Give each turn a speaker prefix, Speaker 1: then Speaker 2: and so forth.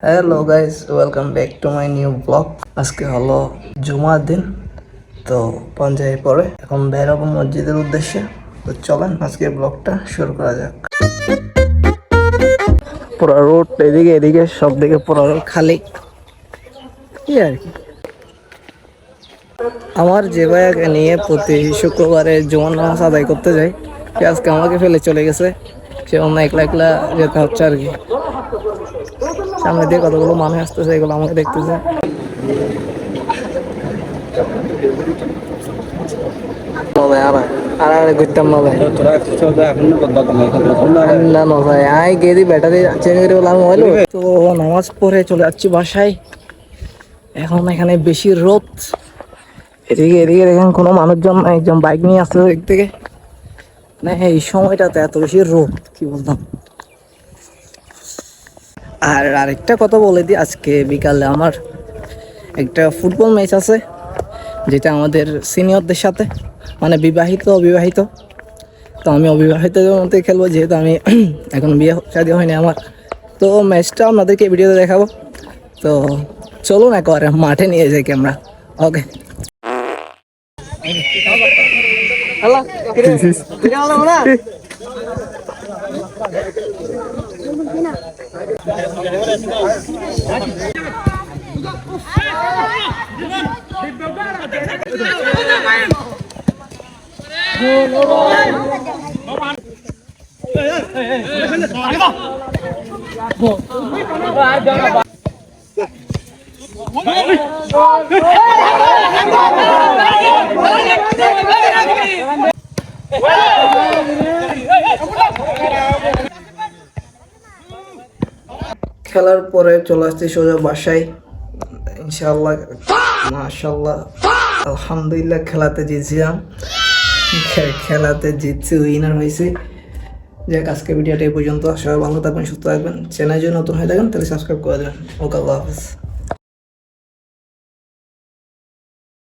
Speaker 1: Hello guys, welcome back to my new blog. আজকে হলো জুমার দিন, তো পঞ্চায়ে পরে এখন বেরোবো মসজিদের উদ্দেশ্যে। তো চলেন আজকে ব্লগটা শুরু করা যাক। পুরো রোড এদিকে এদিকে সব দিকে পুরো রোড খালি, কি আর কি। আমার যে ভাইয়াকে নিয়ে প্রতি শুক্রবারে জুমার নামাজ আদায় করতে যাই, সে আজকে আমাকে ফেলে চলে গেছে। সে অন্য একলা একলা যেতে হচ্ছে আর কি। সামনে দিয়ে কতগুলো মানুষ আসতেছে, এগুলো আমাকে দেখতেছে। নামাজ পড়ে চলে যাচ্ছি বাসায়। এখন এখানে বেশি রোদ, এদিকে এদিকে দেখেন কোনো মানুষজন নাই, একজন বাইক নিয়ে আসতেছে দিক থেকে। না এই সময়টাতে এত বেশি রোদ কি বলতাম। আর আরেকটা কথা বলে দিই, আজকে বিকালে আমার একটা ফুটবল ম্যাচ আছে, যেটা আমাদের সিনিয়রদের সাথে, মানে বিবাহিত অবিবাহিত। তো আমি অবিবাহিতদের মধ্যে খেলবো, যেহেতু আমি এখন বিয়ে শাদী হয়নি আমার। তো ম্যাচটা আপনাদেরকে ভিডিওতে দেখাবো। তো চলুন একবারে মাঠে নিয়ে যাই ক্যামেরা। ওকে। খেলার পরে চলে আসছি সোজা বাসায়। ইনশাআল্লাহ, মাশাআল্লাহ, আলহামদুলিল্লাহ খেলাতে জিতছিলাম, খেলাতে জিতছি, উইনার হয়েছি। যাক, আজকে ভিডিওটা এই পর্যন্ত। সবাই ভালো থাকবেন, সুস্থ থাকবেন। চ্যানেল যদি নতুন হয়ে থাকেন তাহলে সাবস্ক্রাইব করে দেবেন। ওকে, আল্লাহ হাফেজ।